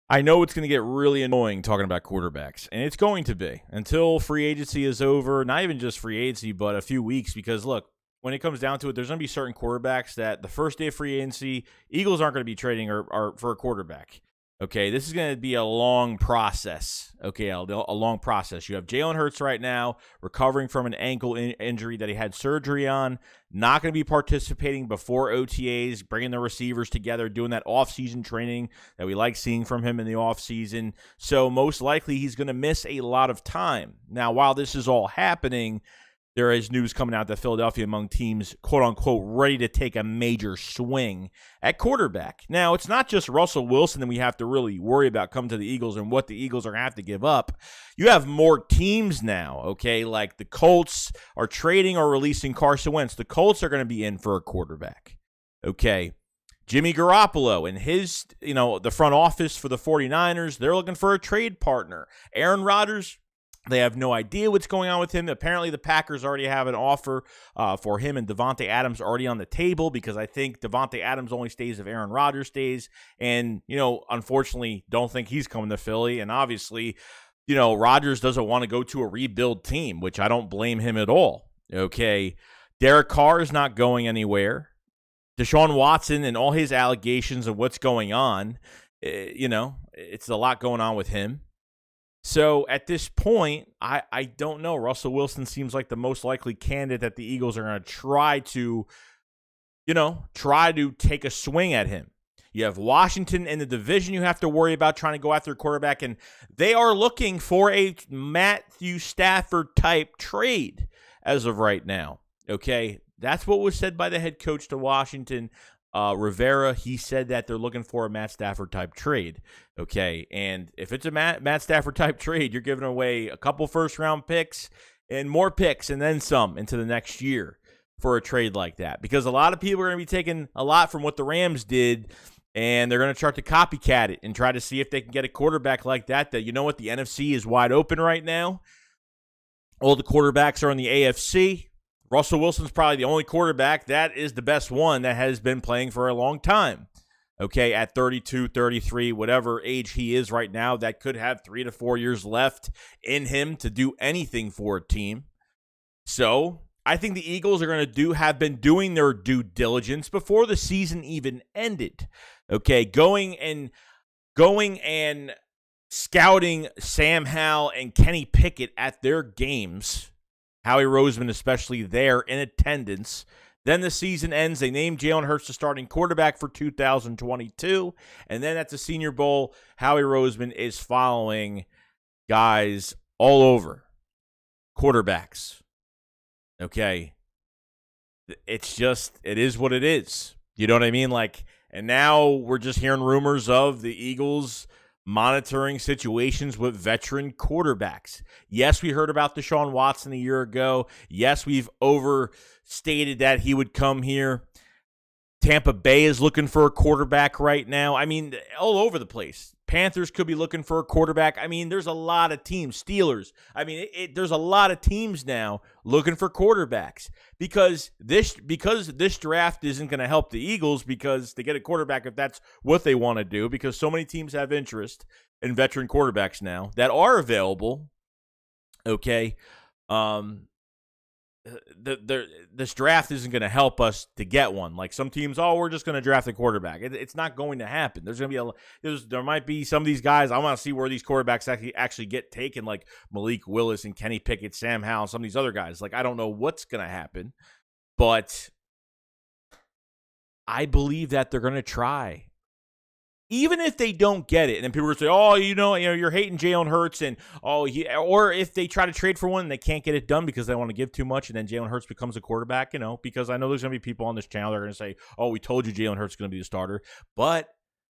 I know it's going to get really annoying talking about quarterbacks, and it's going to be until free agency is over. Not even just free agency, but a few weeks. Because look, when it comes down to it, there's going to be certain quarterbacks that the first day of free agency, Eagles aren't going to be trading or for a quarterback. Okay, this is going to be a long process. Okay, a long process. You have Jalen Hurts right now recovering from an ankle injury that he had surgery on. Not going to be participating before OTAs, bringing the receivers together, doing that offseason training that we like seeing from him in the offseason. So most likely he's going to miss a lot of time. Now, while this is all happening, there is news coming out that Philadelphia among teams, quote-unquote, ready to take a major swing at quarterback. Now, it's not just Russell Wilson that we have to really worry about coming to the Eagles and what the Eagles are going to have to give up. You have more teams now, okay? Like the Colts are trading or releasing Carson Wentz. The Colts are going to be in for a quarterback, okay? Jimmy Garoppolo and his, the front office for the 49ers, they're looking for a trade partner. Aaron Rodgers, they have no idea what's going on with him. Apparently, the Packers already have an offer for him and Davante Adams already on the table because I think Davante Adams only stays if Aaron Rodgers stays. And, unfortunately, don't think he's coming to Philly. And obviously, Rodgers doesn't want to go to a rebuild team, which I don't blame him at all. Okay. Derek Carr is not going anywhere. Deshaun Watson and all his allegations of what's going on, it's a lot going on with him. So at this point, I don't know. Russell Wilson seems like the most likely candidate that the Eagles are going to try to take a swing at him. You have Washington in the division you have to worry about trying to go after a quarterback, and they are looking for a Matthew Stafford type trade as of right now. Okay, that's what was said by the head coach to Washington. Rivera, he said that they're looking for a Matt Stafford type trade. Okay, and if it's a Matt Stafford type trade, you're giving away a couple first round picks and more picks and then some into the next year for a trade like that. Because a lot of people are going to be taking a lot from what the Rams did, and they're going to start to copycat it and try to see if they can get a quarterback like that. The NFC is wide open right now. All the quarterbacks are in the AFC. Russell Wilson's probably the only quarterback that is the best one that has been playing for a long time. Okay, at 32, 33, whatever age he is right now, that could have 3 to 4 years left in him to do anything for a team. So I think the Eagles are going to have been doing their due diligence before the season even ended. Okay, going and scouting Sam Howell and Kenny Pickett at their games. Howie Roseman especially there in attendance. Then the season ends. They name Jalen Hurts the starting quarterback for 2022. And then at the Senior Bowl, Howie Roseman is following guys all over. Quarterbacks. Okay. It is what it is. You know what I mean? And now we're just hearing rumors of the Eagles monitoring situations with veteran quarterbacks. Yes, we heard about Deshaun Watson a year ago. Yes, we've overstated that he would come here. Tampa Bay is looking for a quarterback right now. I mean, all over the place. Panthers could be looking for a quarterback. I mean, there's a lot of teams. Steelers. I mean, there's a lot of teams now looking for quarterbacks because this draft isn't going to help the Eagles because they get a quarterback if that's what they want to do because so many teams have interest in veteran quarterbacks now that are available. Okay. This draft isn't going to help us to get one. Like some teams, we're just going to draft a quarterback. It's not going to happen. There's going to be there might be some of these guys. I want to see where these quarterbacks actually get taken, like Malik Willis and Kenny Pickett, Sam Howell, some of these other guys. I don't know what's going to happen, but I believe that they're going to try. Even if they don't get it, and then people will say, you're hating Jalen Hurts, and or if they try to trade for one and they can't get it done because they want to give too much, and then Jalen Hurts becomes a quarterback, because I know there's going to be people on this channel that are going to say, we told you Jalen Hurts is going to be the starter. But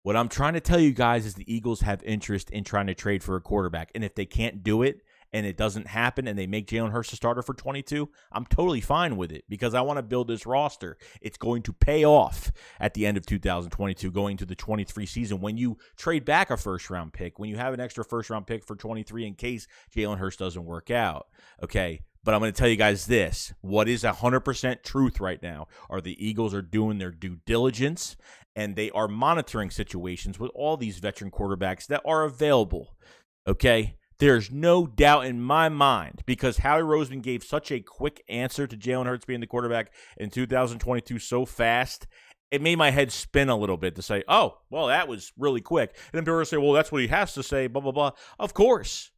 what I'm trying to tell you guys is the Eagles have interest in trying to trade for a quarterback, and if they can't do it, and it doesn't happen and they make Jalen Hurts the starter for 22, I'm totally fine with it because I want to build this roster. It's going to pay off at the end of 2022 going to the 23 season when you trade back a first-round pick, when you have an extra first-round pick for 23 in case Jalen Hurts doesn't work out. Okay, But I'm going to tell you guys this. What is 100% truth right now are the Eagles are doing their due diligence, and they are monitoring situations with all these veteran quarterbacks that are available. Okay? There's no doubt in my mind, because Howie Roseman gave such a quick answer to Jalen Hurts being the quarterback in 2022 so fast, it made my head spin a little bit to say, oh, well, that was really quick. And then people say, well, that's what he has to say, blah, blah, blah. Of course.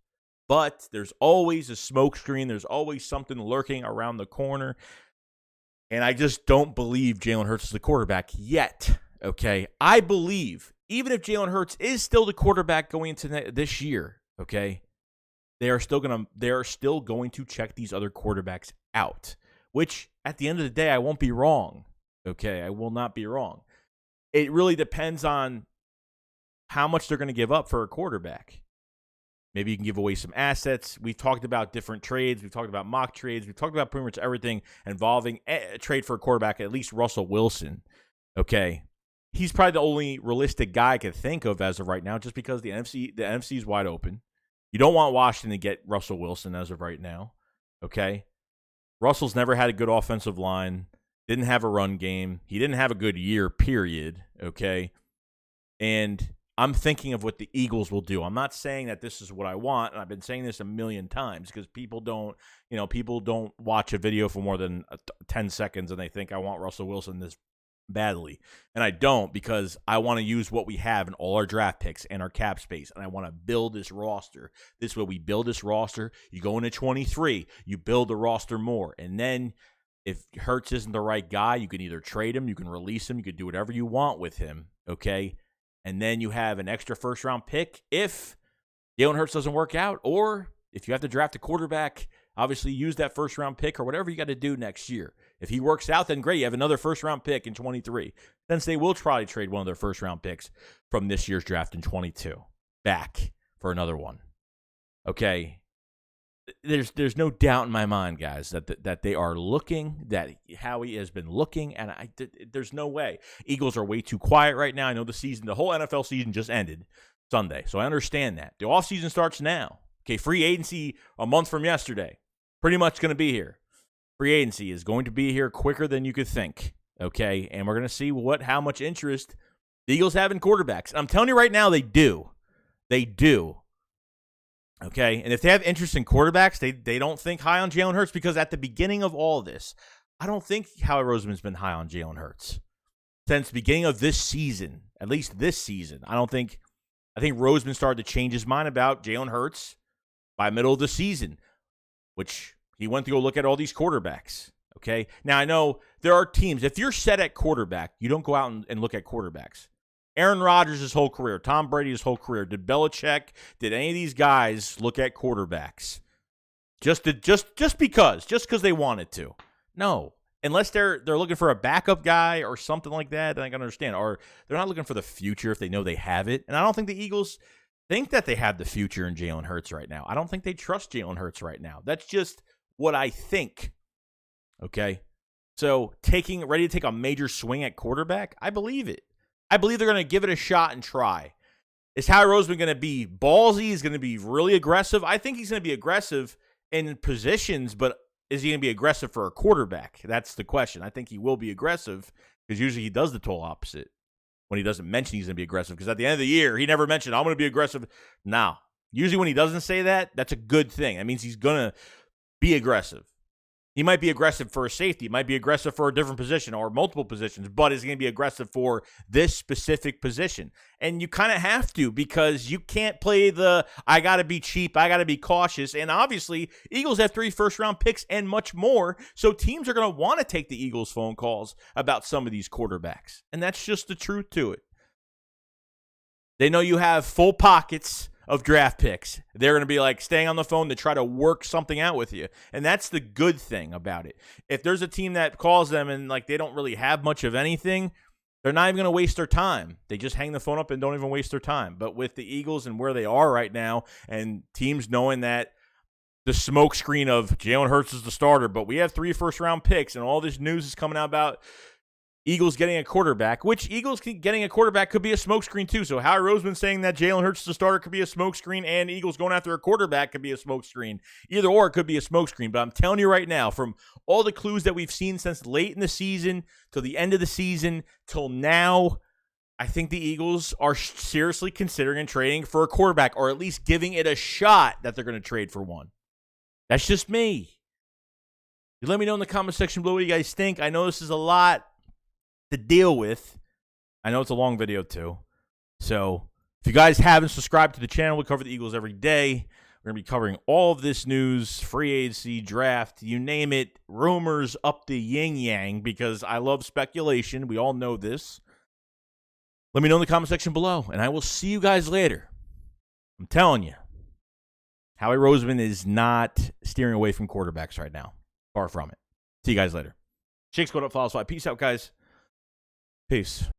But there's always a smoke screen. There's always something lurking around the corner. And I just don't believe Jalen Hurts is the quarterback yet, okay? I believe, even if Jalen Hurts is still the quarterback going into this year, okay, they are still going to check these other quarterbacks out, which at the end of the day, I won't be wrong, okay? I will not be wrong. It really depends on how much they're going to give up for a quarterback. Maybe you can give away some assets. We've talked about different trades. We've talked about mock trades. We've talked about pretty much everything involving a trade for a quarterback, at least Russell Wilson. Okay. He's probably the only realistic guy I could think of as of right now, just because the NFC is wide open. You don't want Washington to get Russell Wilson as of right now. Okay. Russell's never had a good offensive line. Didn't have a run game. He didn't have a good year, period. Okay. And I'm thinking of what the Eagles will do. I'm not saying that this is what I want, and I've been saying this a million times because people don't watch a video for more than 10 seconds and they think I want Russell Wilson this badly. And I don't, because I want to use what we have in all our draft picks and our cap space, and I want to build this roster. This way we build this roster. You go into 23, you build the roster more, and then if Hurts isn't the right guy, you can either trade him, you can release him, you can do whatever you want with him, okay? And then you have an extra first-round pick if Jalen Hurts doesn't work out, or if you have to draft a quarterback, obviously use that first-round pick or whatever you got to do next year. If he works out, then great. You have another first-round pick in 23. Then they will try to trade one of their first-round picks from this year's draft in 22 back for another one. Okay? There's no doubt in my mind, guys, that they are looking, that Howie has been looking, and there's no way. Eagles are way too quiet right now. I know the whole NFL season just ended Sunday, so I understand that. The offseason starts now. Okay, free agency a month from yesterday. Pretty much going to be here. Free agency is going to be here quicker than you could think, okay? And we're going to see how much interest the Eagles have in quarterbacks. And I'm telling you right now, they do. They do. Okay, and if they have interest in quarterbacks, they don't think high on Jalen Hurts, because at the beginning of all this, I don't think Howie Roseman's been high on Jalen Hurts since the beginning of this season, at least this season. I think Roseman started to change his mind about Jalen Hurts by middle of the season, which he went to go look at all these quarterbacks. Okay, now I know there are teams, if you're set at quarterback, you don't go out and look at quarterbacks. Aaron Rodgers his whole career, Tom Brady his whole career. Did Belichick, did any of these guys look at quarterbacks? Just because they wanted to? No. Unless they're looking for a backup guy or something like that, then I can understand. Or they're not looking for the future if they know they have it. And I don't think the Eagles think that they have the future in Jalen Hurts right now. I don't think they trust Jalen Hurts right now. That's just what I think. Okay? So ready to take a major swing at quarterback? I believe it. I believe they're going to give it a shot and try. Is Howie Roseman going to be ballsy? He's going to be really aggressive? I think he's going to be aggressive in positions, but is he going to be aggressive for a quarterback? That's the question. I think he will be aggressive, because usually he does the total opposite when he doesn't mention he's going to be aggressive, because at the end of the year, he never mentioned, I'm going to be aggressive. No. Usually when he doesn't say that, that's a good thing. That means he's going to be aggressive. He might be aggressive for a safety. He might be aggressive for a different position or multiple positions, but is going to be aggressive for this specific position. And you kind of have to, because you can't play I got to be cheap, I got to be cautious. And obviously, Eagles have 3 first-round picks and much more, so teams are going to want to take the Eagles' phone calls about some of these quarterbacks. And that's just the truth to it. They know you have full pockets of draft picks. They're going to be like staying on the phone to try to work something out with you. And that's the good thing about it. If there's a team that calls them and like they don't really have much of anything, they're not even going to waste their time. They just hang the phone up and don't even waste their time. But with the Eagles and where they are right now, and teams knowing that the smoke screen of Jalen Hurts is the starter, but we have 3 first-round picks, and all this news is coming out about Eagles getting a quarterback, which Eagles getting a quarterback could be a smokescreen too. So Howie Roseman saying that Jalen Hurts the starter could be a smokescreen, and Eagles going after a quarterback could be a smokescreen. Either or, it could be a smokescreen. But I'm telling you right now, from all the clues that we've seen since late in the season till the end of the season till now, I think the Eagles are seriously considering trading for a quarterback, or at least giving it a shot that they're going to trade for one. That's just me. You let me know in the comment section below what you guys think. I know this is a lot to deal with. I know it's a long video too. So if you guys haven't subscribed to the channel, we cover the Eagles every day. We're going to be covering all of this news, free agency, draft, you name it, rumors up the yin-yang, because I love speculation. We all know this. Let me know in the comment section below, and I will see you guys later. I'm telling you, Howie Roseman is not steering away from quarterbacks right now. Far from it. See you guys later. Shake Squad up, follow us. Peace out, guys. Peace.